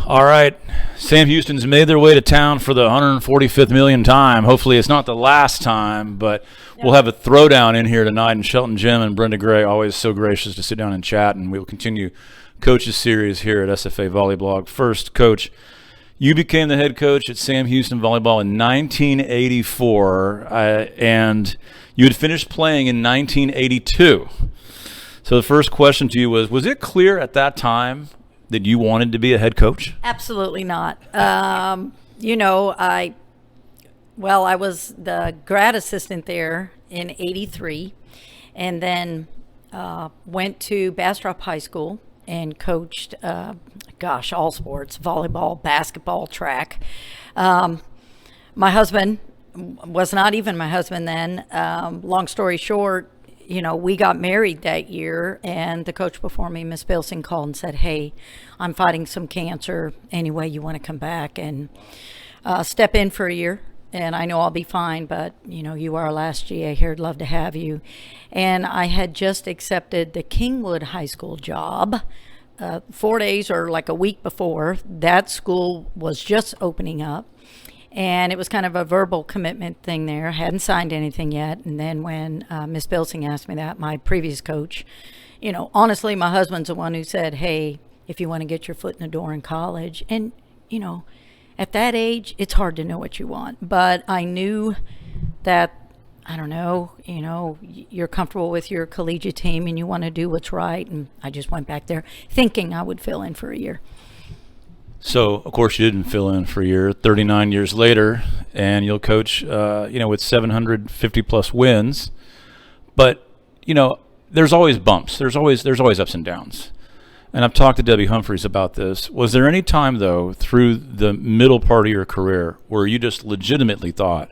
All right, Sam Houston's made their way to town for the 145th million time. Hopefully it's not the last time, but we'll have a throwdown in here tonight. And Shelton, Jim, and Brenda Gray, always so gracious to sit down and chat, and we will continue Coach's series here at SFA Volleyblog. First, Coach, you became the head coach at Sam Houston Volleyball in 1984, and you had finished playing in 1982. So the first question to you was it clear at that time that you wanted to be a head coach? Absolutely not. I was the grad assistant there in 83, and then went to Bastrop High School and coached, all sports, volleyball, basketball, track. My husband was not even my husband then. Long story short, we got married that year, and the coach before me, Miss Bilson, called and said, "Hey, I'm fighting some cancer. Anyway, you want to come back and step in for a year? And I know I'll be fine, but, you are our last GA here. I'd love to have you." And I had just accepted the Kingwood High School job 4 days or like a week before. That school was just opening up. And it was kind of a verbal commitment thing there. I hadn't signed anything yet. And then when Miss Bilsing asked me that, my previous coach, honestly, my husband's the one who said, "Hey, if you want to get your foot in the door in college." And, at that age, it's hard to know what you want. But I knew that, you're comfortable with your collegiate team and you want to do what's right. And I just went back there thinking I would fill in for a year. So, of course, you didn't fill in for a year, 39 years later, and you'll coach, with 750-plus wins. But, there's always bumps. There's always ups and downs. And I've talked to Debbie Humphreys about this. Was there any time, though, through the middle part of your career where you just legitimately thought,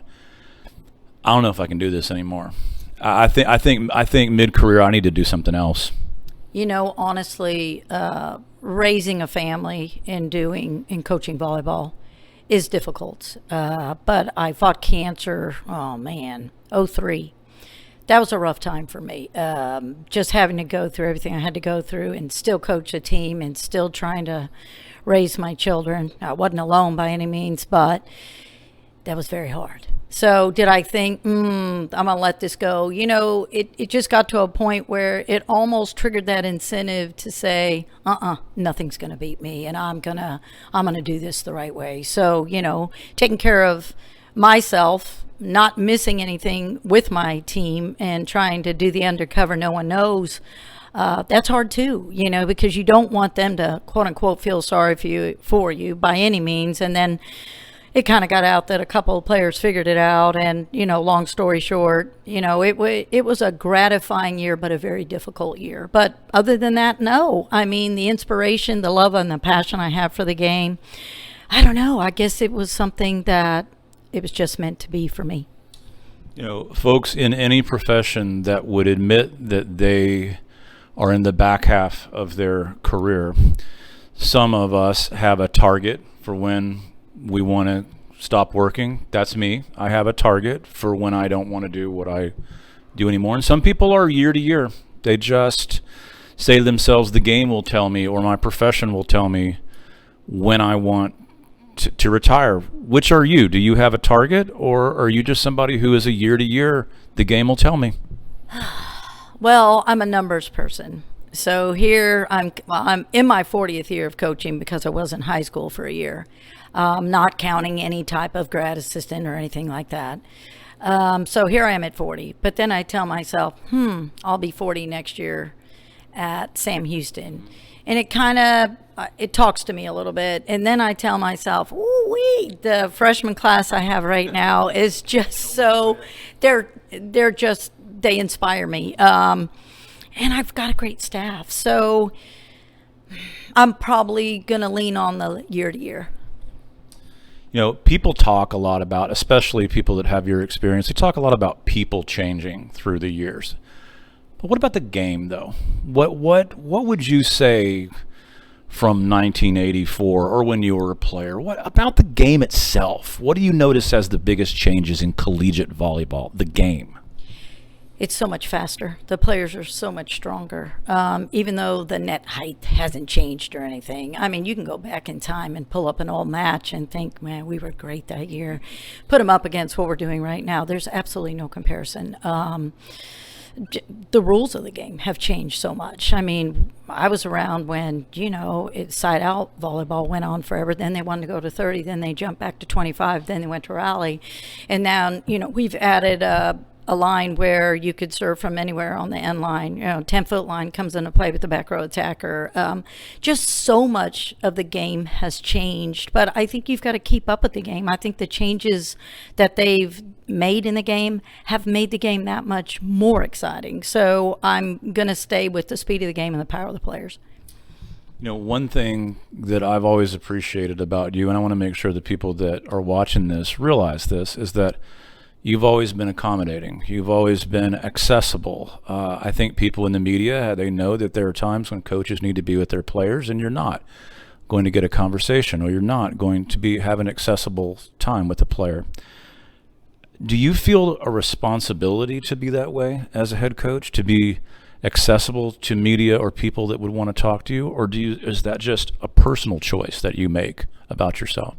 "I don't know if I can do this anymore. I think mid-career I need to do something else"? Honestly, raising a family and coaching volleyball is difficult. But I fought cancer, 2003. That was a rough time for me. Just having to go through everything I had to go through and still coach a team and still trying to raise my children. I wasn't alone by any means, but that was very hard. So did I think, I'm going to let this go? It just got to a point where it almost triggered that incentive to say, nothing's going to beat me, and I'm going to do this the right way. So, taking care of myself, not missing anything with my team, and trying to do the undercover no one knows, that's hard too, because you don't want them to, quote unquote, feel sorry for you by any means. And then it kind of got out that a couple of players figured it out, and long story short, it was a gratifying year but a very difficult year. But other than that, no. I mean, the inspiration, the love, and the passion I have for the game, I don't know, I guess it was something that it was just meant to be for me. Folks in any profession that would admit that they are in the back half of their career, some of us have a target for when we want to stop working. That's me. I have a target for when I don't want to do what I do anymore. And some people are year to year. They just say to themselves, the game will tell me, or my profession will tell me when I want to retire. Which are you? Do you have a target, or are you just somebody who is a year to year, the game will tell me? Well, I'm a numbers person. So here I'm in my 40th year of coaching because I was in high school for a year. Not counting any type of grad assistant or anything like that. So here I am at 40. But then I tell myself, I'll be 40 next year at Sam Houston. And it kind of, it talks to me a little bit. And then I tell myself, the freshman class I have right now is just so, they inspire me. And I've got a great staff. So I'm probably going to lean on the year to year. People talk a lot about, especially people that have your experience, they talk a lot about people changing through the years. But what about the game, though? What would you say from 1984 or when you were a player? What about the game itself? What do you notice as the biggest changes in collegiate volleyball, the game? It's so much faster. The players are so much stronger. Even though the net height hasn't changed or anything. I mean, you can go back in time and pull up an old match and think, man, we were great that year. Put them up against what we're doing right now. There's absolutely no comparison. The rules of the game have changed so much. I mean, I was around when, side out volleyball went on forever. Then they wanted to go to 30. Then they jumped back to 25. Then they went to rally. And now, we've added a line where you could serve from anywhere on the end line. 10-foot line comes into play with the back row attacker. Just so much of the game has changed. But I think you've got to keep up with the game. I think the changes that they've made in the game have made the game that much more exciting. So I'm going to stay with the speed of the game and the power of the players. One thing that I've always appreciated about you, and I want to make sure the people that are watching this realize this, is that you've always been accommodating. You've always been accessible. I think people in the media, they know that there are times when coaches need to be with their players and you're not going to get a conversation, or you're not going to have an accessible time with the player. Do you feel a responsibility to be that way as a head coach, to be accessible to media or people that would want to talk to you, or is that just a personal choice that you make about yourself?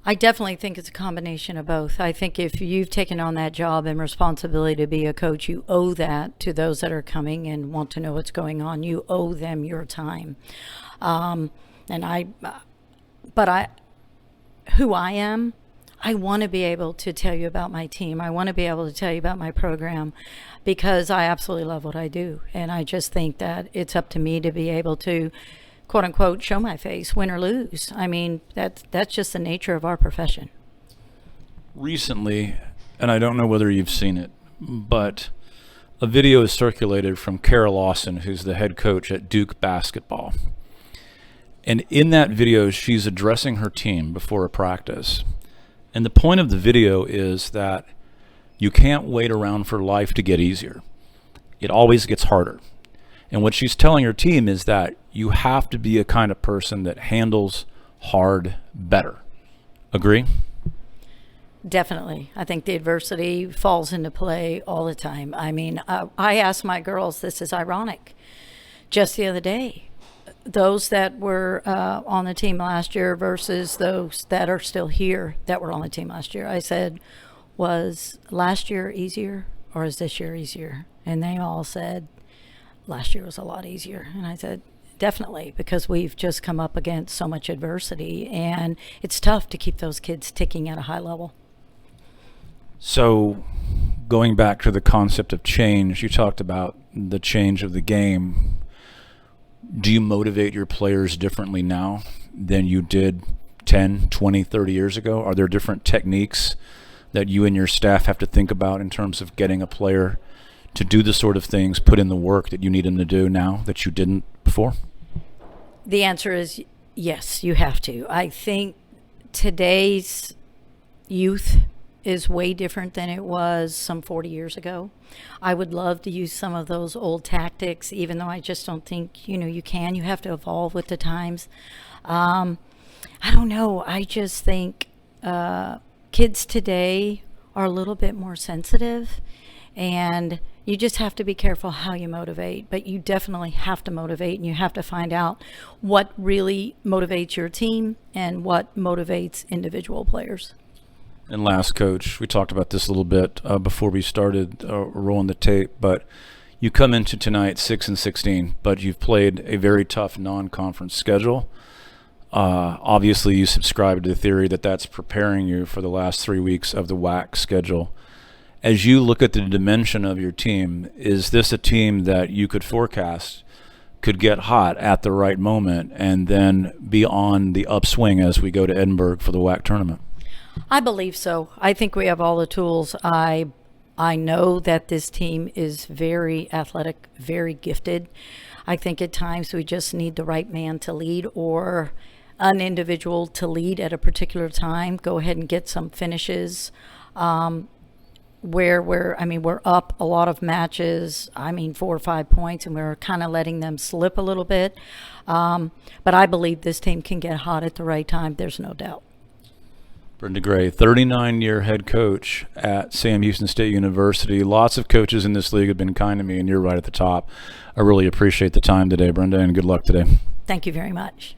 I definitely think it's a combination of both. I think if you've taken on that job and responsibility to be a coach, you owe that to those that are coming and want to know what's going on. You owe them your time. Who I am, I want to be able to tell you about my team. I want to be able to tell you about my program because I absolutely love what I do. And I just think that it's up to me to be able to, quote unquote, show my face, win or lose. I mean, that's just the nature of our profession. Recently, and I don't know whether you've seen it, but a video is circulated from Kara Lawson, who's the head coach at Duke basketball. And in that video, she's addressing her team before a practice. And the point of the video is that you can't wait around for life to get easier. It always gets harder. And what she's telling her team is that you have to be a kind of person that handles hard better. Agree? Definitely. I think the adversity falls into play all the time. I mean, I ask my girls, this is ironic. Just the other day, those that were on the team last year versus those that are still here that were on the team last year. I said, was last year easier or is this year easier? And they all said, last year was a lot easier. And I said, definitely, because we've just come up against so much adversity and it's tough to keep those kids ticking at a high level. So going back to the concept of change, you talked about the change of the game. Do you motivate your players differently now than you did 10, 20, 30 years ago? Are there different techniques that you and your staff have to think about in terms of getting a player to do the sort of things, put in the work that you need them to do now that you didn't before? The answer is yes, you have to. I think today's youth is way different than it was some 40 years ago. I would love to use some of those old tactics, even though I just don't think, you can. You have to evolve with the times. I don't know. I just think kids today are a little bit more sensitive, and you just have to be careful how you motivate. But you definitely have to motivate, and you have to find out what really motivates your team and what motivates individual players. And last, Coach, we talked about this a little bit before we started rolling the tape, but you come into tonight 6-16, but you've played a very tough non-conference schedule. Obviously, you subscribe to the theory that that's preparing you for the last 3 weeks of the WAC schedule. As you look at the dimension of your team, is this a team that you could forecast could get hot at the right moment and then be on the upswing as we go to Edinburgh for the WAC tournament? I believe so. I think we have all the tools. I know that this team is very athletic, very gifted. I think at times we just need the right man to lead or an individual to lead at a particular time. Go ahead and get some finishes. Where we're up a lot of matches, 4 or 5 points, and we're kind of letting them slip a little bit. But I believe this team can get hot at the right time. There's no doubt. Brenda Gray, 39-year head coach at Sam Houston State University. Lots of coaches in this league have been kind to me, and you're right at the top. I really appreciate the time today, Brenda, and good luck today. Thank you very much.